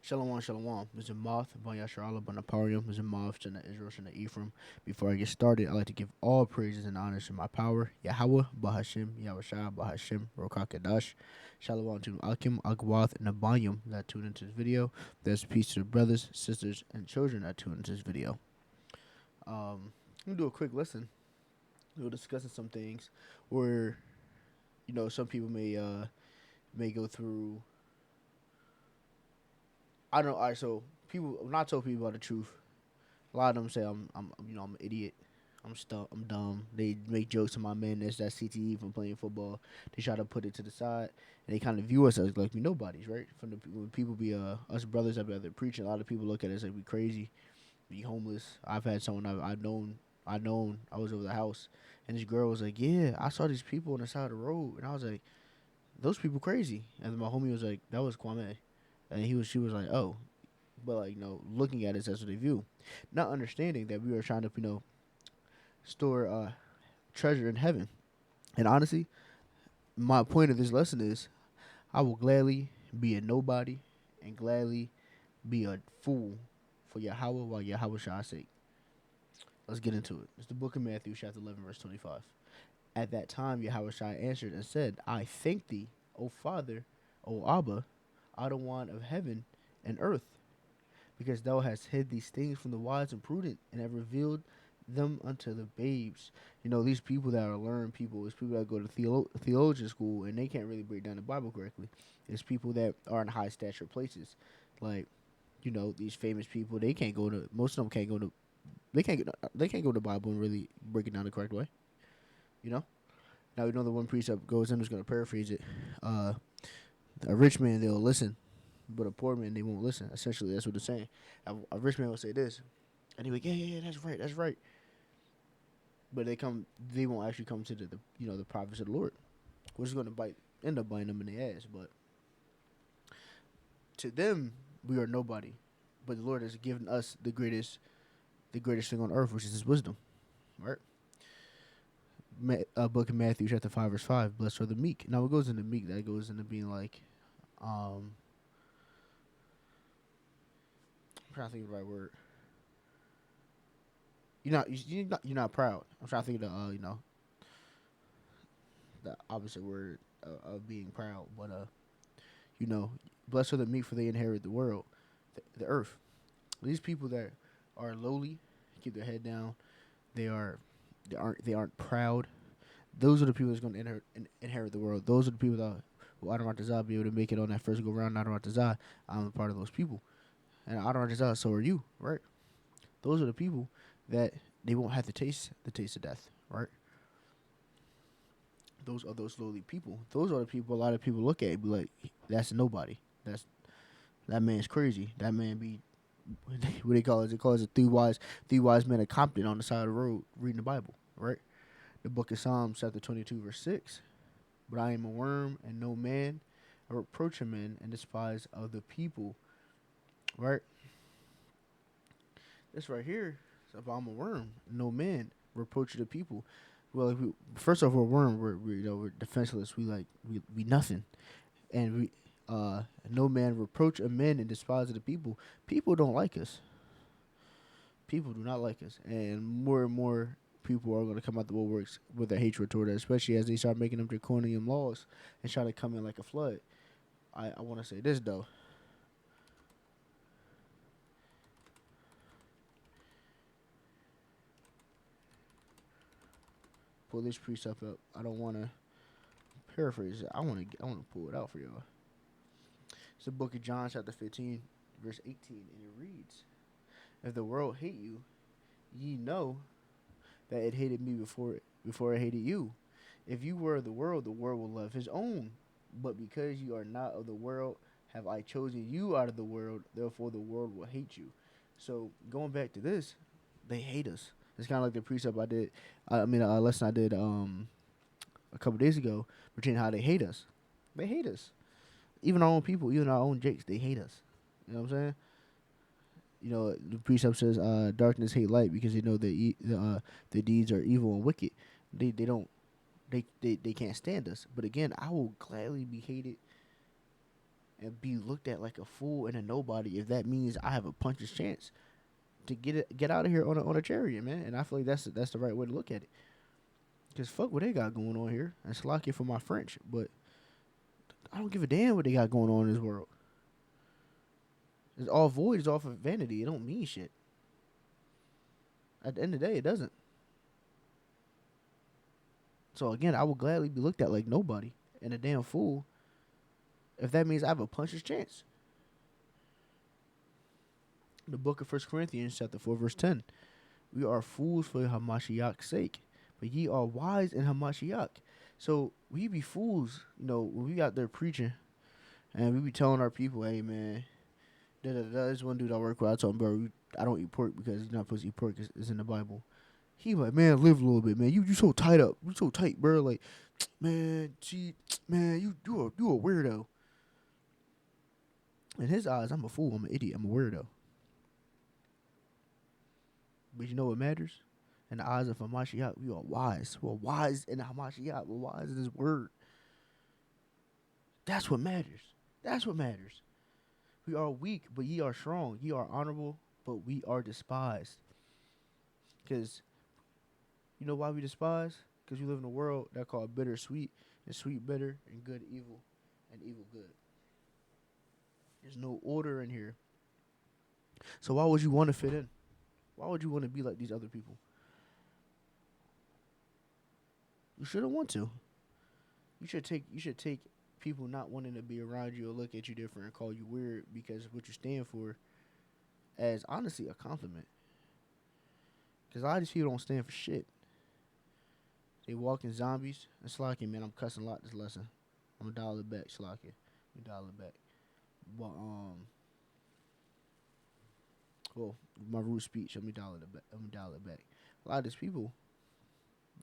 Shalom, shalom. Mr. Moth, Yasharala, Banaparium, Mr. Moth, Shana Israel, Shana Ephraim. Before I get started, I'd like to give all praises and honors to my power, Yahweh, Bahashim, Yahushua, Bahashim, Rokakadash. Shalom to Akim, Agwath, and Abayim that tuned into this video. There's peace to the brothers, sisters, and children that tuned into this video. I'm going to do a quick listen. We're discussing some things where, some people may go through. I don't know. All right, so people, when I tell people about the truth, a lot of them say I'm an idiot. I'm dumb. They make jokes to my man that's that CTE from playing football. They try to put it to the side, and they kind of view us as like we nobodies, right? From the when people be us brothers that be out there preaching, a lot of people look at us like we crazy, be homeless. I've had someone I've known. I was over the house, and this girl was like, "Yeah, I saw these people on the side of the road," and I was like, "Those people crazy." And then my homie was like, "That was Kwame," and she was like, "Oh." But like looking at it as what they view, not understanding that we are trying to store treasure in heaven. And honestly, my point of this lesson is I will gladly be a nobody and gladly be a fool for Yahweh while Yahweh shall sake. Let's get into it. It's the book of Matthew, chapter 11, verse 25. At that time, Yahweh Shai answered and said, I thank thee, O Father, O Abba, out of one of heaven and earth, because thou hast hid these things from the wise and prudent, and have revealed them unto the babes. These people that are learned people is people that go to theologian school and they can't really break down the Bible correctly. It's people that are in high stature places, like these famous people. They can't go to most of them can't go to they can't go to the Bible and really break it down the correct way. You know. Now the one precept goes. I'm just gonna paraphrase it. Uh, a rich man they'll listen, but a poor man they won't listen. Essentially, that's what they're saying. A rich man will say this, and he be like, yeah, that's right. But they won't actually come to the prophets of the Lord, which is going to end up biting them in the ass. But to them, we are nobody. But the Lord has given us the greatest thing on earth, which is His wisdom, right? Book of Matthew, chapter 5, verse 5. Blessed are the meek. Now, it goes into meek. That goes into being like, I'm trying to think of the right word. You're not proud. I'm trying to think of the opposite word of being proud. But you know, blessed are the meek, for they inherit the world, the earth. These people that are lowly, keep their head down. They are, they aren't proud. Those are the people that's going to inherit the world. Those are the people that will Adamatazah be able to make it on that first go round. Adamatazah, I'm a part of those people, and Adamatazah, so are you, right? Those are the people that they won't have to taste the taste of death, right? Those are those lowly people. Those are the people a lot of people look at and be like, that's nobody. That man's crazy. That man be what they call it? They call it three wise men of Compton on the side of the road reading the Bible, right? The book of Psalms, chapter 22, verse 6. But I am a worm and no man, a reproach of men and despise of the people, right? This right here is about I'm a worm, no man, reproach of the people. Well, first off, we're a worm. We're defenseless. We nothing, and we no man reproach of men and despise of the people. People don't like us. People do not like us, and more people are going to come out the woodworks with their hatred toward us, especially as they start making them draconian laws and try to come in like a flood. I want to say this though. Pull this precept up. I don't want to paraphrase it. I want to pull it out for y'all. It's the book of John, chapter 15, verse 18, and it reads, "If the world hate you, ye know that it hated me before it hated you. If you were of the world will love his own. But because you are not of the world, have I chosen you out of the world. Therefore, the world will hate you." So going back to this, they hate us. It's kind of like the precept I did. A lesson I did a couple days ago, pertaining how they hate us. They hate us. Even our own people, even our own jakes, they hate us. You know what I'm saying? The precept says, "Darkness hate light because they know the deeds are evil and wicked." They don't they can't stand us. But again, I will gladly be hated and be looked at like a fool and a nobody if that means I have a puncher's chance to get out of here on a chariot, man. And I feel like that's the right way to look at it. Cause fuck what they got going on here. And slack it for my French, but I don't give a damn what they got going on in this world. It's all void. It's all for vanity. It don't mean shit. At the end of the day, it doesn't. So again, I would gladly be looked at like nobody and a damn fool if that means I have a puncher's chance. The book of 1 Corinthians, chapter 4, verse 10. We are fools for Hamashiach's sake, but ye are wise in Hamashiach. So we be fools, when we out there preaching and we be telling our people, hey man, this one dude I work with, I told him, bro, I don't eat pork because you're not supposed to eat pork. It's in the Bible. He like, man, live a little bit, man. You so tight up. You so tight, bro. Like, man, you a weirdo. In his eyes, I'm a fool. I'm an idiot. I'm a weirdo. But you know what matters? In the eyes of Hamashiach, we are wise. We're wise in Hamashiach. We're wise in his word. That's what matters. That's what matters. We are weak, but ye are strong. Ye are honorable, but we are despised. Because you know why we despise? Because we live in a world that called bitter sweet, and sweet bitter, and good evil, and evil good. There's no order in here. So why would you want to fit in? Why would you want to be like these other people? You shouldn't want to. You should take people not wanting to be around you or look at you different and call you weird because of what you stand for as honestly a compliment. Because a lot of these people don't stand for shit. They walking zombies. And Slocky, man, I'm cussing a lot this lesson. I'm gonna dial it back, Slocky. We dial it back. But well, my rude speech. Let me dial it back. A lot of these people,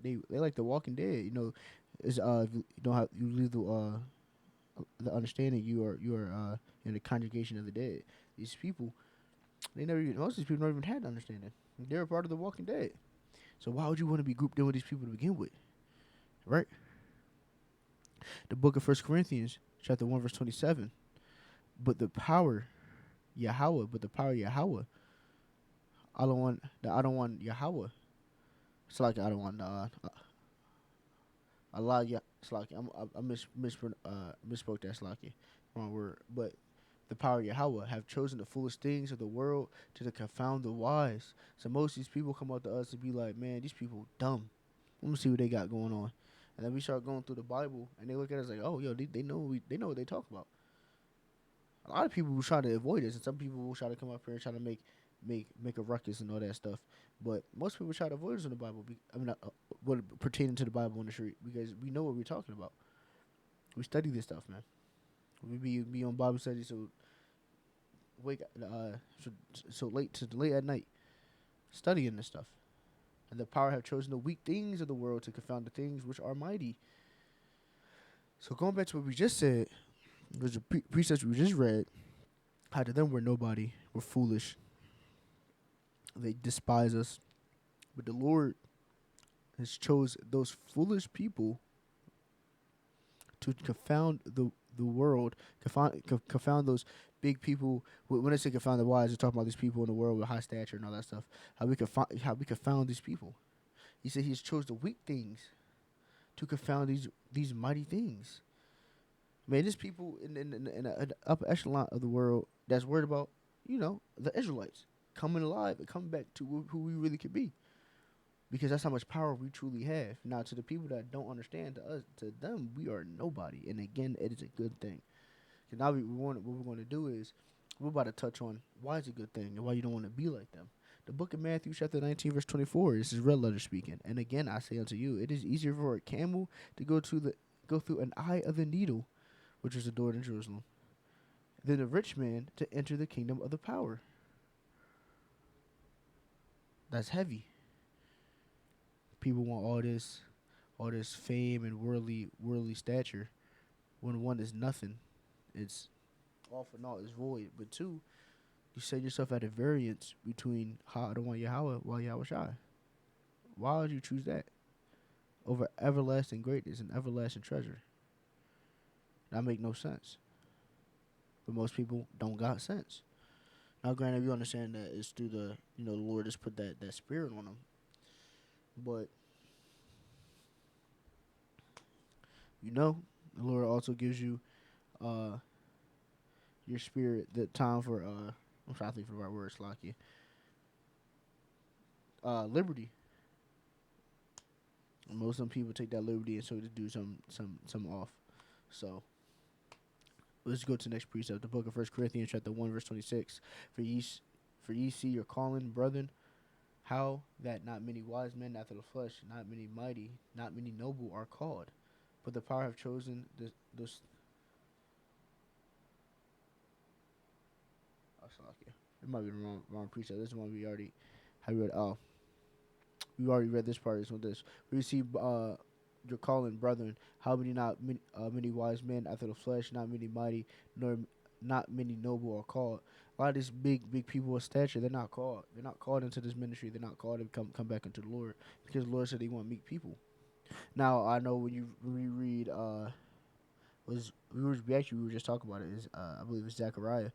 they like The Walking Dead. Is if you don't have you leave the understanding you are in the congregation of the dead. These people, most of these people never even had the understanding. They're a part of The Walking Dead. So why would you want to be grouped in with these people to begin with? Right? The book of 1 Corinthians, chapter 1, verse 27. But the power Yahweh, I don't want Yahweh. It's like I don't want Allah. It's like I misspoke that. Slaki, wrong word. But the power of Yahweh have chosen the foolish things of the world to confound the wise. So most of these people come up to us and be like, man, these people dumb. Let me see what they got going on. And then we start going through the Bible and they look at us like, oh, yo, they know what they talk about. A lot of people will try to avoid this, and some people will try to come up here and try to make a ruckus and all that stuff. But most people try to avoid us in the Bible. What pertaining to the Bible on the street, because we know what we're talking about. We study this stuff, man. We be on Bible study, so late at night, studying this stuff. And the power have chosen the weak things of the world to confound the things which are mighty. So going back to what we just said, there's the precepts we just read. How to them we're nobody, we're foolish. They despise us. But the Lord has chose those foolish people to confound the world, confound those big people. When I say confound the wise, they're talking about these people in the world with high stature and all that stuff. How we confound these people. He said He's chose the weak things to confound these mighty things. Man, there's people in the upper echelon of the world that's worried about, the Israelites coming alive and coming back to who we really could be. Because that's how much power we truly have. Now, to the people that don't understand, to them, we are nobody. And again, it is a good thing. Because now what we're going to do is, we're about to touch on why it's a good thing and why you don't want to be like them. The book of Matthew, chapter 19, verse 24, this is red letter speaking. And again, I say unto you, it is easier for a camel to go through an eye of the needle, which is the door to Jerusalem, than a rich man to enter the kingdom of the power. That's heavy. People want all this fame and worldly stature, when one is nothing. It's all for naught, it's void. But two, you set yourself at a variance between Ha'adawah Yahweh while Yahweh Shai. Why would you choose that over everlasting greatness and everlasting treasure? That make no sense. but most people don't got sense. Now, granted, we understand that it's through the Lord has put that spirit on them, but the Lord also gives you uh your spirit the time for I'm trying to think for the right words, Slocky. Liberty. And most of them people take that liberty and so to do some off. So let's go to the next precept, the book of 1 Corinthians chapter 1 verse 26. For ye see your calling, brethren, how that not many wise men after the flesh, not many mighty, not many noble are called, but the power have chosen this. Oh, Slocky. It might be the wrong precept. This one we already have read. Oh, we already read this part. Is with this. We see your calling, brethren. How many not many, many wise men after the flesh, not many mighty, nor not many noble are called. A lot of these big people of stature, they're not called. They're not called into this ministry. They're not called to come back into the Lord because the Lord said they want meek people. Now I know when you reread we were just talking about it is I believe it's Zechariah.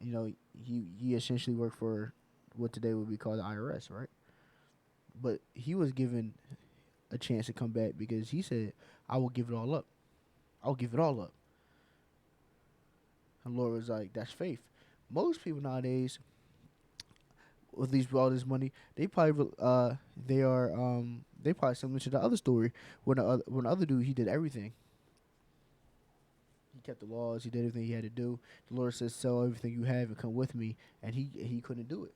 You know he essentially worked for what today would be called the IRS, right? But he was given a chance to come back because he said, I will give it all up. I'll give it all up. And the Lord was like, that's faith. Most people nowadays, with all this money, they probably they probably similar to the other story when the other dude he did everything. He kept the laws. He did everything he had to do. The Lord says, sell everything you have and come with me. And he couldn't do it.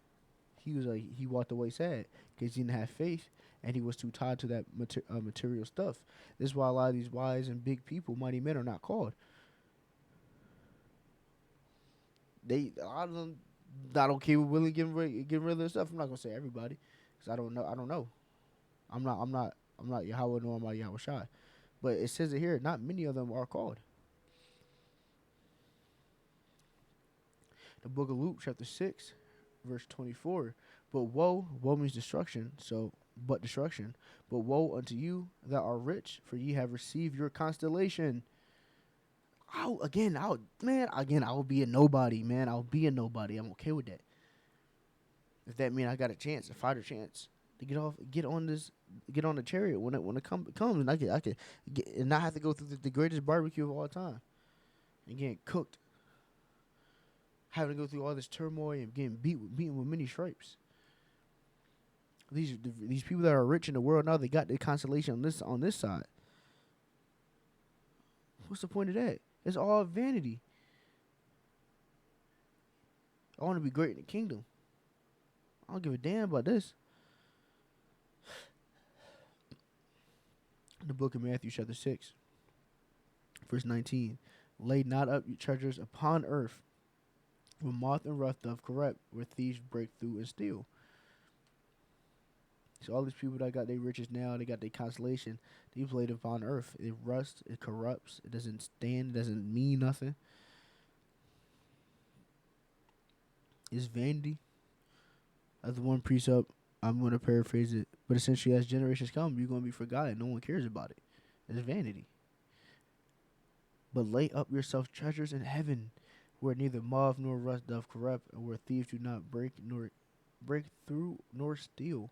He was like he walked away sad because he didn't have faith and he was too tied to that material stuff. This is why a lot of these wise and big people, mighty men, are not called. A lot of them not okay with willing getting rid of their stuff. I'm not gonna say everybody because I don't know. I'm not Yahweh nor am I Yahweh Shai. But it says it here. Not many of them are called. The book of Luke, chapter 6, verse 24. But woe means destruction. So, but destruction. But woe unto you that are rich, for ye have received your constellation. I will be a nobody, man. I'll be a nobody. I'm okay with that. If that means I got a chance, a fighter chance to get on the chariot when it comes, and I can get and not have to go through the greatest barbecue of all time and getting cooked, having to go through all this turmoil and getting beaten with many stripes. These people that are rich in the world now, they got their consolation on this side. What's the point of that? It's all vanity. I want to be great in the kingdom. I don't give a damn about this. The book of Matthew, chapter 6, verse 19. Lay not up your treasures upon earth, where moth and rust doth corrupt, where thieves break through and steal. So all these people that got their riches now, they got their consolation, they've laid upon earth. It rusts, it corrupts, it doesn't stand, it doesn't mean nothing. It's vanity. As the one precept, I'm going to paraphrase it, but essentially as generations come, you're going to be forgotten. No one cares about it. It's vanity. But lay up yourself treasures in heaven, where neither moth nor rust doth corrupt, and where thieves do not break through nor steal.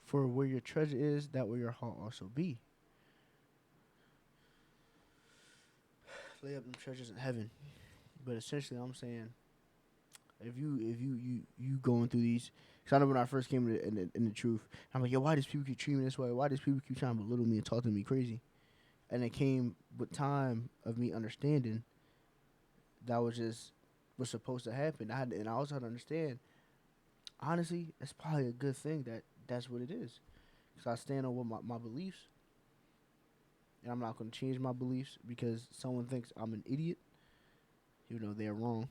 For where your treasure is, that will your heart also be. Lay up them treasures in heaven. But essentially, I'm saying, if you going through these, because I know when I first came in the truth, I'm like, yo, why does people keep treating me this way? Why does people keep trying to belittle me and talk to me crazy? And it came with time of me understanding that was supposed to happen. And I also had to understand, honestly, it's probably a good thing that's what it is. Because I stand on what my beliefs, and I'm not going to change my beliefs because someone thinks I'm an idiot, even though they're wrong.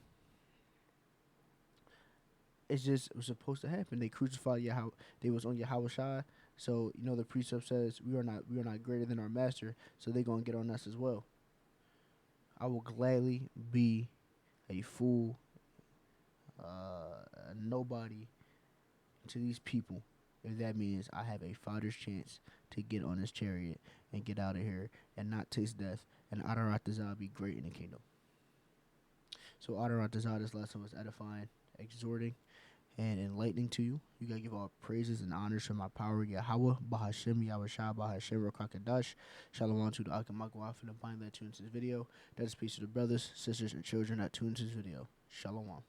It's just it was supposed to happen. They crucified Yahweh. They was on Yahweh Shai. So the precept says we are not greater than our master. So they're gonna get on us as well. I will gladly be a fool, a nobody to these people if that means I have a fighter's chance to get on this chariot and get out of here and not taste death and Adarat be great in the kingdom. So Adoratazah, this lesson was edifying, exhorting, and enlightening to you. You gotta give all praises and honors to my power, Yahweh, Bahashem, Yahushua, Bahashem, Rakakadash. Shalom to the Akamakwa for the bind that tunes this video. That is peace to the brothers, sisters, and children that tunes this video. Shalom.